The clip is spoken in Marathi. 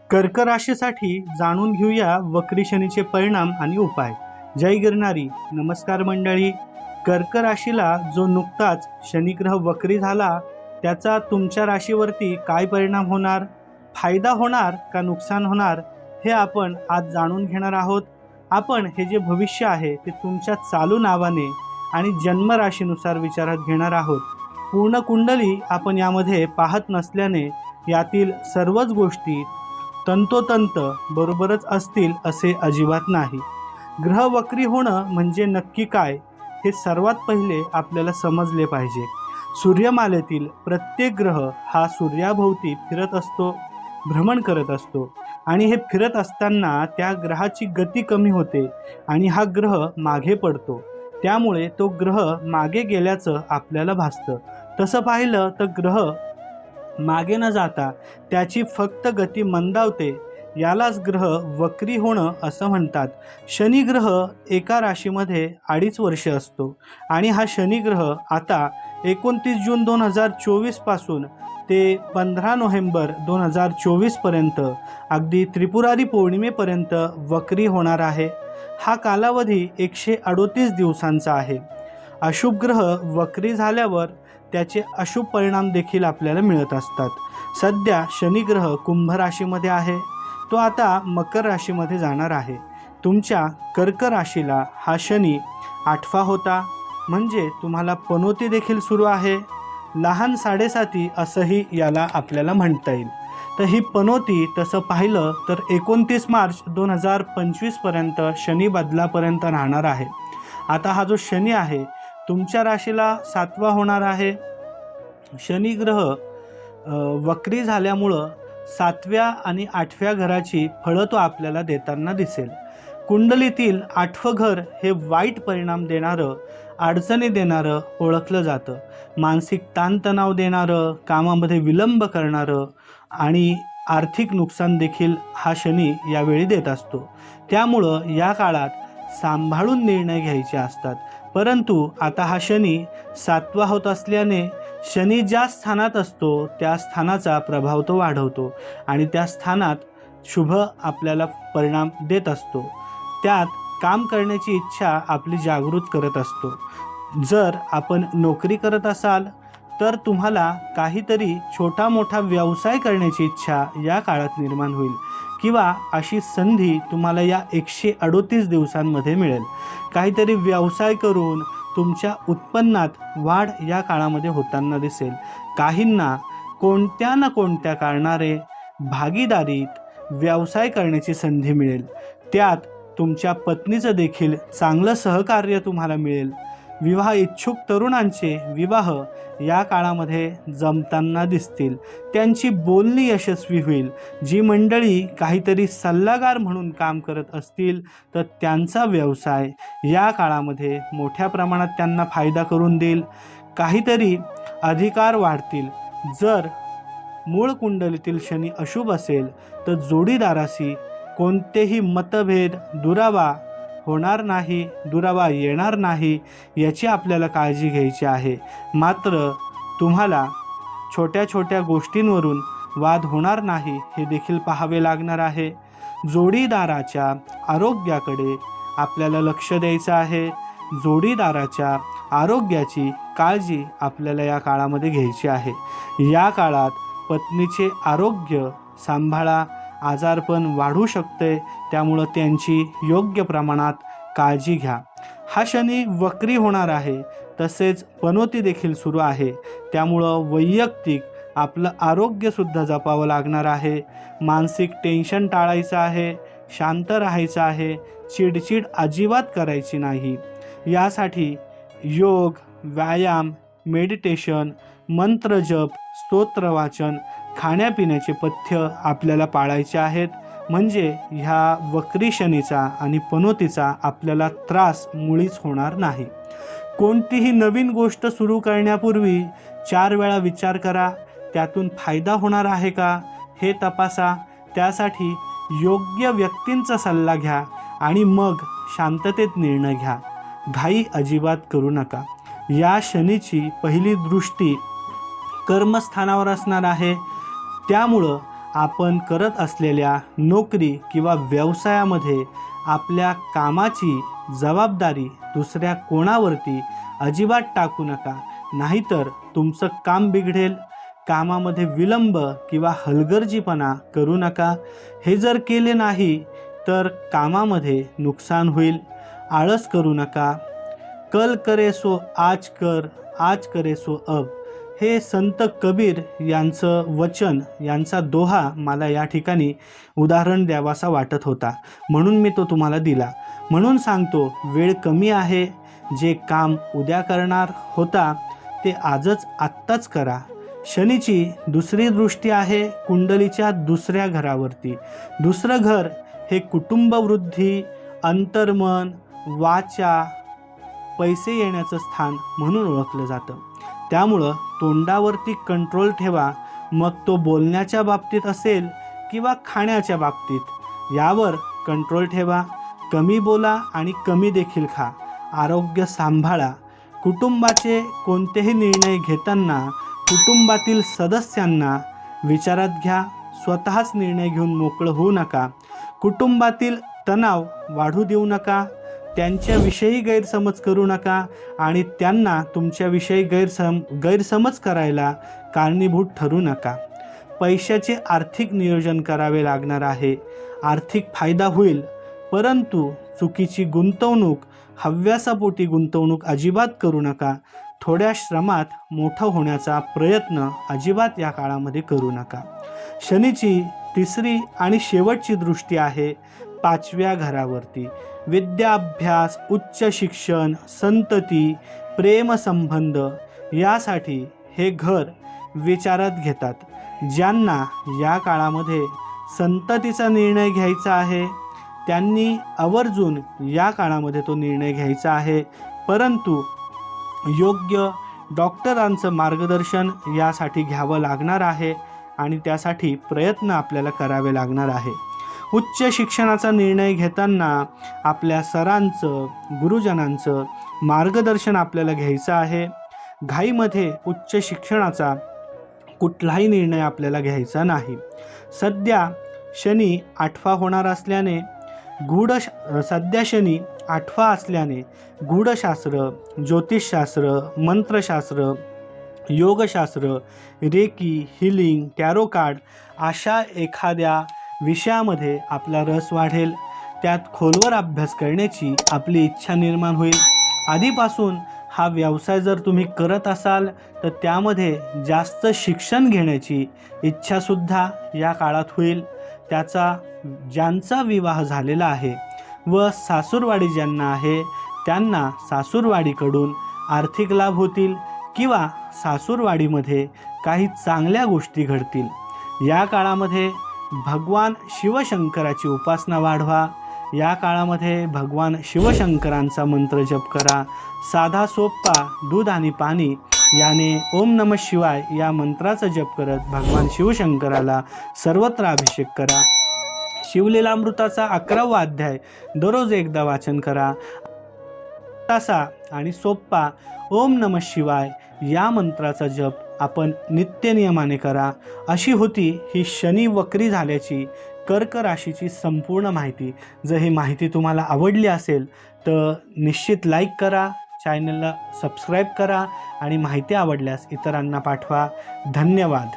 कर्क राशीसाठी जाणून घेऊया वक्री शनीचे परिणाम आणि उपाय। जय गिरणारी, नमस्कार मंडळी। कर्क राशीला जो नुकताच शनिग्रह वक्री झाला त्याचा तुमच्या राशीवरती काय परिणाम होणार, फायदा होणार का नुकसान होणार, हे आपण आज जाणून घेणार आहोत। आपण हे जे भविष्य आहे ते तुमच्या चालू नावाने आणि जन्मराशीनुसार विचारात घेणार आहोत। पूर्ण कुंडली आपण यामध्ये पाहत नसल्याने यातील सर्वच गोष्टी तंतोतंत बरोबरच असतील असे अजिबात नाही। ग्रह वक्री होणं म्हणजे नक्की काय हे सर्वात पहिले आपल्याला समजले पाहिजे। सूर्यमालेतील प्रत्येक ग्रह हा सूर्याभोवती फिरत असतो, भ्रमण करत असतो आणि हे फिरत असताना त्या ग्रहाची गती कमी होते आणि हा ग्रह मागे पडतो। त्यामुळे तो ग्रह मागे गेल्याचं आपल्याला भासतं। तसं पाहिलं तर ग्रह मागे न जाता त्याची फक्त गती मंदावते, यालाच ग्रह वक्री होणं असं म्हणतात। शनी ग्रह एका राशीमध्ये 2.5 वर्ष असतो आणि हा शनी ग्रह आता 29 जून 2024 पासून ते 15 नोव्हेंबर 2024 पर्यंत अगदी त्रिपुरारी पौर्णिमेपर्यंत वक्री होणार आहे। हा कालावधी 138 दिवसांचा आहे। अशुभ ग्रह वक्री झाल्यावर त्याचे अशुभ परिणाम देखील आपल्याला मिळत असतात। सध्या शनी ग्रह कुंभ राशीमध्ये आहे, तो आता मकर राशीमध्ये जाणार आहे। तुमच्या कर्क राशीला हा शनी 8वा होता, म्हणजे तुम्हाला पनोती देखील सुरू आहे। लहान साडेसाती असंही याला आपल्याला म्हणता येईल। तर ही पनोती तसं पाहिलं तर 29 मार्च 2025 पर्यंत शनी बदलापर्यंत राहणार आहे। आता हा जो शनी आहे तुमच्या राशीला 7वा होणार आहे। शनी ग्रह वक्री झाल्यामुळं 7व्या आणि 8व्या घराची फळं तो आपल्याला देताना दिसेल। कुंडलीतील 8वं घर हे वाईट परिणाम देणारं, अडचणी देणारं ओळखलं जातं। मानसिक ताणतणाव देणारं, कामामध्ये विलंब करणारं आणि आर्थिक नुकसान देखील हा शनी यावेळी देत असतो। त्यामुळं या काळात सांभाळून निर्णय घ्यायचे असतात। परंतु आता हा शनी 7वा होत असल्याने शनी ज्या स्थानात असतो त्या स्थानाचा प्रभाव तो वाढवतो आणि त्या स्थानात शुभ आपल्याला परिणाम देत असतो। त्यात काम करण्याची इच्छा आपली जागृत करत असतो। जर आपण नोकरी करत असाल तर तुम्हाला काहीतरी छोटा मोठा व्यवसाय करण्याची इच्छा या काळात निर्माण होईल किंवा अशी संधी तुम्हाला या 138 दिवसांमध्ये मिळेल। काहीतरी व्यवसाय करून तुमच्या उत्पन्नात वाढ या काळामध्ये होताना दिसेल। काहींना कोणत्या ना कोणत्या कारणाने भागीदारीत व्यवसाय करण्याची संधी मिळेल, त्यात तुमच्या पत्नीचं देखील चांगलं सहकार्य तुम्हाला मिळेल। विवाह इच्छुक तरुणांचे विवाह या काळामध्ये जमताना दिसतील, त्यांची बोलणी यशस्वी होईल। जी मंडळी काहीतरी सल्लागार म्हणून काम करत असतील तर त्यांचा व्यवसाय या काळामध्ये मोठ्या प्रमाणात त्यांना फायदा करून देईल। काहीतरी अधिकार वाढतील। जर मूळ कुंडलीतील शनी अशुभ असेल तर जोडीदाराशी कोणतेही मतभेद, दुरावा होणार नाही, दुरावा येणार नाही याची आपल्याला काळजी घ्यायची आहे। मात्र तुम्हाला छोट्या छोट्या गोष्टींवरून वाद होणार नाही हे देखील पाहावे लागणार आहे। जोडीदाराच्या आरोग्याकडे आपल्याला लक्ष द्यायचं आहे। जोडीदाराच्या आरोग्याची काळजी आपल्याला या काळामध्ये घ्यायची आहे। या काळात पत्नीचे आरोग्य सांभाळा, आजारपण वाढू शकते, त्यामुळं त्यांची योग्य प्रमाणात काळजी घ्या। हा शनी वक्री होणार आहे, तसेच पनोती देखील सुरू आहे, त्यामुळं वैयक्तिक आपलं आरोग्यसुद्धा जपावं लागणार आहे। मानसिक टेन्शन टाळायचं आहे, शांत राहायचं आहे, चिडचिड अजिबात करायची नाही। यासाठी योग, व्यायाम, मेडिटेशन, मंत्रजप, स्तोत्रवाचन, खाण्यापिण्याचे पथ्य आपल्याला पाळायचे आहेत। म्हणजे ह्या वक्री शनीचा आणि पनोतीचा आपल्याला त्रास मुळीच होणार नाही। कोणतीही नवीन गोष्ट सुरू करण्यापूर्वी 4 वेळा विचार करा, त्यातून फायदा होणार आहे का हे तपासा। त्यासाठी योग्य व्यक्तींचा सल्ला घ्या आणि मग शांततेत निर्णय घ्या। घाई अजिबात करू नका। या शनीची पहिली दृष्टी कर्मस्थानावर असणार आहे, त्यामुळं आपण करत असलेल्या नोकरी किंवा व्यवसायामध्ये आपल्या कामाची जबाबदारी दुसऱ्या कोणावरती अजिबात टाकू नका, नाहीतर तुमचं काम बिघडेल. कामामध्ये विलंब किंवा हलगर्जीपणा करू नका. हे जर केले नाही तर कामामध्ये नुकसान होईल. आळस करू नका. कल करे सो आज कर, आज करे सो अब, हे संत कबीर यांचं वचन, यांचा दोहा मला या ठिकाणी उदाहरण द्यावासा वाटत होता, म्हणून मी तो तुम्हाला दिला. म्हणून सांगतो, वेळ कमी आहे. जे काम उद्या करणार होता ते आजच आत्ताच करा. शनीची दुसरी दृष्टी आहे कुंडलीच्या दुसऱ्या घरावरती. दुसरं घर हे कुटुंबवृद्धी, अंतर्मन, वाचा, पैसे येण्याचं स्थान म्हणून ओळखलं जातं. त्यामुळं तोंडावरती कंट्रोल ठेवा, मग तो बोलण्याच्या बाबतीत असेल किंवा खाण्याच्या बाबतीत. यावर कंट्रोल ठेवा. कमी बोला आणि कमी देखील खा. आरोग्य सांभाळा. कुटुंबाचे कोणतेही निर्णय घेताना कुटुंबातील सदस्यांना विचारात घ्या. स्वतःच निर्णय घेऊन मोकळं होऊ नका. कुटुंबातील तणाव वाढू देऊ नका. त्यांच्याविषयी गैरसमज करू नका आणि त्यांना तुमच्याविषयी गैरसमज करायला कारणीभूत ठरू नका. पैशाचे आर्थिक नियोजन करावे लागणार आहे. आर्थिक फायदा होईल, परंतु चुकीची गुंतवणूक, हव्यासापोटी गुंतवणूक अजिबात करू नका. थोड्या श्रमात मोठं होण्याचा प्रयत्न अजिबात या काळामध्ये करू नका. शनीची तिसरी आणि शेवटची दृष्टी आहे 5व्या घरावरती. विद्याभ्यास, उच्च शिक्षण, संतती, प्रेमसंबंध यासाठी हे घर विचारात घेतात. ज्यांना या काळामध्ये संततीचा निर्णय घ्यायचा आहे त्यांनी आवर्जून या काळामध्ये तो निर्णय घ्यायचा आहे, परंतु योग्य डॉक्टरांचं मार्गदर्शन यासाठी घ्यावं लागणार आहे आणि त्यासाठी प्रयत्न आपल्याला करावे लागणार आहे. उच्च शिक्षणाचा निर्णय घेताना आपल्या सरांचं, गुरुजनांचं मार्गदर्शन आपल्याला घ्यायचं आहे. घाईमध्ये उच्च शिक्षणाचा कुठलाही निर्णय आपल्याला घ्यायचा नाही. सध्या शनी 8वा होणार असल्याने सध्या शनी 8वा असल्याने गूढशास्त्र, ज्योतिषशास्त्र, मंत्रशास्त्र, योगशास्त्र, रेकी, हिलिंग, टॅरो कार्ड अशा एखाद्या विषयामध्ये आपला रस वाढेल. त्यात खोलवर अभ्यास करण्याची आपली इच्छा निर्माण होईल. आधीपासून हा व्यवसाय जर तुम्ही करत असाल तर त्यामध्ये जास्त शिक्षण घेण्याची इच्छासुद्धा या काळात होईल. ज्यांचा विवाह झालेला आहे व सासूरवाडी ज्यांना आहे त्यांना सासूरवाडीकडून आर्थिक लाभ होतील किंवा सासूरवाडीमध्ये काही चांगल्या गोष्टी घडतील. या काळामध्ये भगवान शिवशंकराची उपासना वाढवा. या काळामध्ये भगवान शिवशंकरांचा मंत्र जप करा. साधा सोपा दूध आणि पाणी याने ओम नमः शिवाय या मंत्राचा जप करत भगवान शिवशंकराला सर्वत्र अभिषेक करा. शिवलीलामृताचा 11वा अध्याय दररोज एकदा वाचन करा. तासा आणि सोप्पा ओम नमः शिवाय या मंत्राचा जप आपण नित्यनियमाने करा. अशी होती ही शनी वक्री झाल्याची कर्क राशीची संपूर्ण माहिती. जर ही माहिती तुम्हाला आवडली असेल तर निश्चित लाईक करा, चॅनलला सबस्क्राईब करा आणि माहिती आवडल्यास इतरांना पाठवा. धन्यवाद.